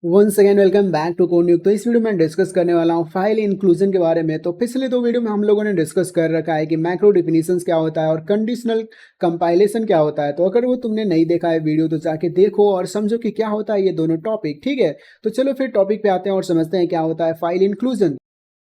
Once again welcome back to CodeNuke. तो इस video में डिस्कस करने वाला हूँ फाइल इंक्लूजन के बारे में। तो पिछले दो वीडियो में हम लोगों ने डिस्कस कर रखा है कि मैक्रो डिफिनीशंस क्या होता है और कंडीशनल कंपाइलेशन क्या होता है। तो अगर वो तुमने नहीं देखा है वीडियो तो जाके देखो और समझो कि क्या होता है ये दोनों टॉपिक। ठीक है, तो चलो फिर टॉपिक पे आते हैं और समझते हैं क्या होता है फाइल इंक्लूजन।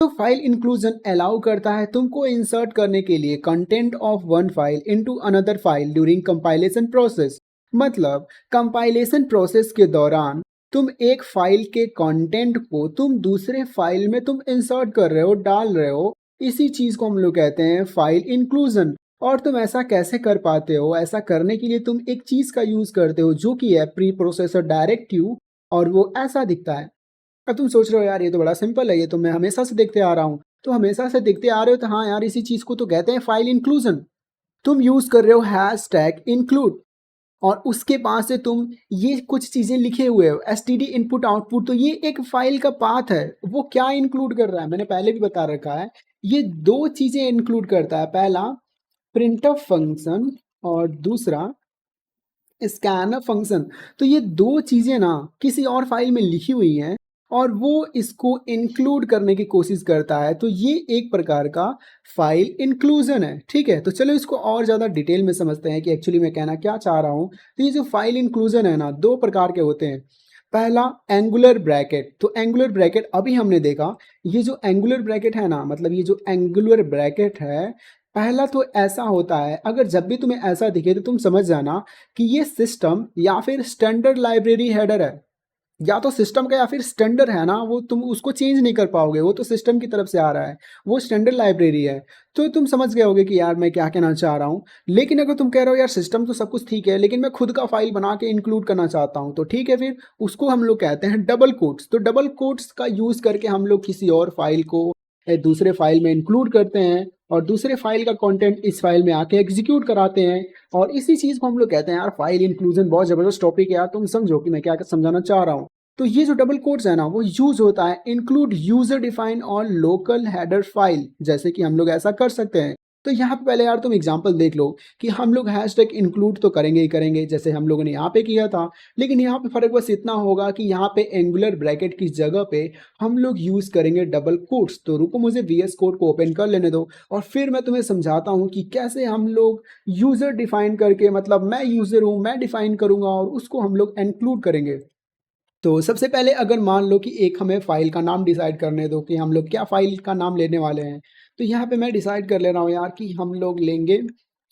तो फाइल इंक्लूजन अलाउ करता है तुमको इंसर्ट करने के लिए content of one file into another file during compilation process. मतलब कंपाइलेशन प्रोसेस के दौरान तुम एक फाइल के कंटेंट को तुम दूसरे फाइल में तुम इंसर्ट कर रहे हो, डाल रहे हो। इसी चीज को हम लोग कहते हैं फाइल इंक्लूजन। और तुम ऐसा कैसे कर पाते हो? ऐसा करने के लिए तुम एक चीज का यूज करते हो जो कि है प्री प्रोसेसर डायरेक्टिव, और वो ऐसा दिखता है। अब तुम सोच रहे हो यार ये तो बड़ा सिंपल है, ये तो मैं हमेशा से देखते आ रहा हूँ। तो हमेशा से देखते आ रहे हो तो हाँ यार, इसी चीज को तो कहते हैं फाइल इंक्लूजन। तुम यूज कर रहे हो हैश टैग इंक्लूड, और उसके पास से तुम ये कुछ चीजें लिखे हुए हो S T D input output. तो ये एक फाइल का पाथ है। वो क्या इंक्लूड कर रहा है मैंने पहले भी बता रखा है। ये दो चीजें इंक्लूड करता है, पहला प्रिंटफ फंक्शन और दूसरा स्कैनफ फंक्शन। तो ये दो चीजें ना किसी और फाइल में लिखी हुई हैं और वो इसको इंक्लूड करने की कोशिश करता है। तो ये एक प्रकार का फाइल इंक्लूजन है। ठीक है, तो चलो इसको और ज़्यादा डिटेल में समझते हैं कि एक्चुअली मैं कहना क्या चाह रहा हूँ। तो ये जो फाइल इंक्लूजन है ना, दो प्रकार के होते हैं। पहला एंगुलर ब्रैकेट। तो एंगुलर ब्रैकेट अभी हमने देखा। ये जो एंगुलर ब्रैकेट है ना, मतलब ये जो एंगुलर ब्रैकेट है, पहला तो ऐसा होता है, अगर जब भी तुम्हें ऐसा दिखे तो तुम समझ जाना कि ये सिस्टम या फिर स्टैंडर्ड लाइब्रेरी हेडर है। या तो सिस्टम का या फिर स्टैंडर्ड है ना, वो तुम उसको चेंज नहीं कर पाओगे, वो तो सिस्टम की तरफ से आ रहा है, वो स्टैंडर्ड लाइब्रेरी है। तो तुम समझ गए होगे कि यार मैं क्या कहना चाह रहा हूँ। लेकिन अगर तुम कह रहे हो यार सिस्टम तो सब कुछ ठीक है लेकिन मैं खुद का फाइल बना के इंक्लूड करना चाहता हूँ, तो ठीक है, फिर उसको हम लोग कहते हैं डबल कोट्स। तो डबल कोट्स का यूज करके हम लोग किसी और फाइल को दूसरे फाइल में इंक्लूड करते हैं और दूसरे फाइल का कंटेंट इस फाइल में आके एग्जीक्यूट कराते हैं। और इसी चीज को हम लोग कहते हैं यार फाइल इंक्लूजन। बहुत जबरदस्त टॉपिक है यार, तुम समझो कि मैं क्या समझाना चाह रहा हूँ। तो ये जो डबल कोट्स है ना, वो यूज होता है इंक्लूड यूजर डिफाइन और लोकल हेडर फाइल। जैसे कि हम लोग ऐसा कर सकते हैं। तो यहाँ पे पहले यार तुम एग्जांपल देख लो कि हम लोग हैश टैग इंक्लूड तो करेंगे ही करेंगे, जैसे हम लोगों ने यहाँ पे किया था। लेकिन यहाँ पे फर्क बस इतना होगा कि यहाँ पे एंगुलर ब्रैकेट की जगह पे हम लोग यूज करेंगे डबल कोट्स। तो रुको, मुझे VS कोड को ओपन कर लेने दो और फिर मैं तुम्हें समझाता हूँ कि कैसे हम लोग यूजर डिफाइन करके, मतलब मैं यूजर हूँ, मैं डिफाइन करूंगा और उसको हम लोग इंक्लूड करेंगे। तो सबसे पहले अगर मान लो कि एक हमें फाइल का नाम डिसाइड करने दो कि हम लोग क्या फाइल का नाम लेने वाले हैं। तो यहाँ पे मैं डिसाइड कर ले रहा हूँ यार कि हम लोग लेंगे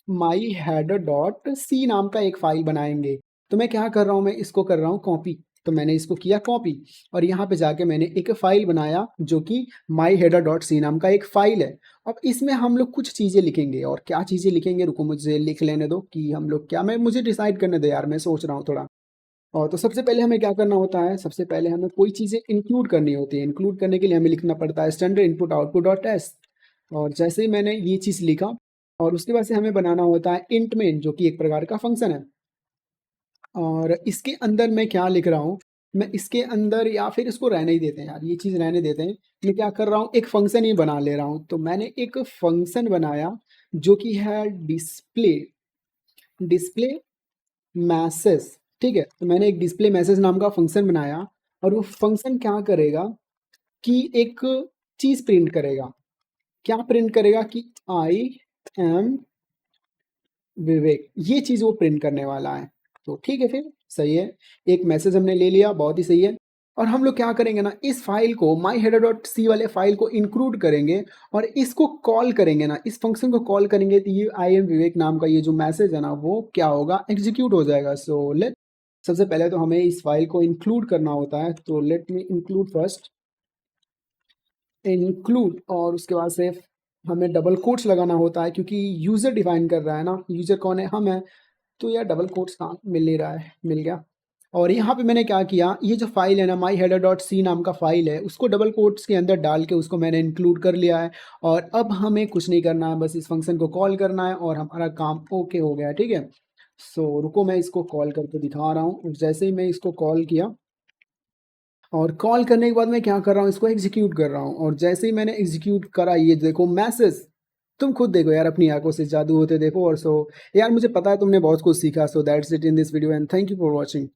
माई हेडर डॉट सी नाम का एक फाइल बनाएंगे। तो मैं क्या कर रहा हूँ, मैं इसको कर रहा हूँ कॉपी। तो मैंने इसको किया कॉपी और यहाँ पे जाके मैंने एक फाइल बनाया जो कि माई हेडर डॉट सी नाम का एक फाइल है। अब इसमें हम लोग कुछ चीज़ें लिखेंगे, और क्या चीज़ें लिखेंगे रुको मुझे लिख लेने दो कि हम लोग क्या, मैं मुझे डिसाइड करने दो यार, मैं सोच रहा हूँ थोड़ा। और तो सबसे पहले हमें क्या करना होता है, सबसे पहले हमें कोई चीज़ें इंक्लूड करनी होती है। इंक्लूड करने के लिए हमें लिखना पड़ता है standard input output dot S. और जैसे ही मैंने ये चीज़ लिखा, और उसके बाद से हमें बनाना होता है इंट मेन, जो कि एक प्रकार का फंक्शन है। और इसके अंदर मैं क्या लिख रहा हूँ, मैं इसके अंदर, या फिर इसको रहने ही देते हैं यार, ये चीज़ रहने देते हैं। मैं क्या कर रहा हूँ, एक फंक्शन ही बना ले रहा हूँ। तो मैंने एक फंक्शन बनाया जो कि है डिस्प्ले डिस्प्ले मैसेज। ठीक है, तो मैंने एक डिस्प्ले मैसेज नाम का फंक्शन बनाया। और वो फंक्शन क्या करेगा कि एक चीज प्रिंट करेगा। क्या प्रिंट करेगा कि आई एम विवेक, ये चीज वो प्रिंट करने वाला है। तो ठीक है, फिर सही है, एक मैसेज हमने ले लिया, बहुत ही सही है। और हम लोग क्या करेंगे ना, इस फाइल को माई हेडर डॉट सी वाले फाइल को इंक्लूड करेंगे और इसको कॉल करेंगे ना, इस फंक्शन को कॉल करेंगे। तो ये आई एम विवेक नाम का ये जो मैसेज है ना, वो क्या होगा, एग्जीक्यूट हो जाएगा। सो लेट, सबसे पहले तो हमें इस फाइल को इंक्लूड करना होता है। तो let me include first, include, और उसके बाद से हमें डबल कोट्स लगाना होता है क्योंकि यूजर डिफाइन कर रहा है ना, यूजर कौन है, हम है। तो यार डबल कोट्स कहाँ मिल नहीं रहा है, मिल गया। और यहाँ पे मैंने क्या किया, ये जो फाइल है ना माई हेडर डॉट सी नाम का फाइल है, उसको डबल कोट्स के अंदर डाल के उसको मैंने इंक्लूड कर लिया है। और अब हमें कुछ नहीं करना है, बस इस फंक्शन को कॉल करना है और हमारा काम ओके हो गया। ठीक है, सो रुको मैं इसको कॉल करके दिखा रहा हूँ। जैसे ही मैं इसको कॉल किया, और कॉल करने के बाद मैं क्या कर रहा हूँ, इसको एग्जीक्यूट कर रहा हूँ। और जैसे ही मैंने एग्जीक्यूट करा, ये देखो मैसेज, तुम खुद देखो यार, अपनी आंखों से जादू होते देखो। और सो यार मुझे पता है तुमने बहुत कुछ सीखा। So that's it in this video and thank you for watching.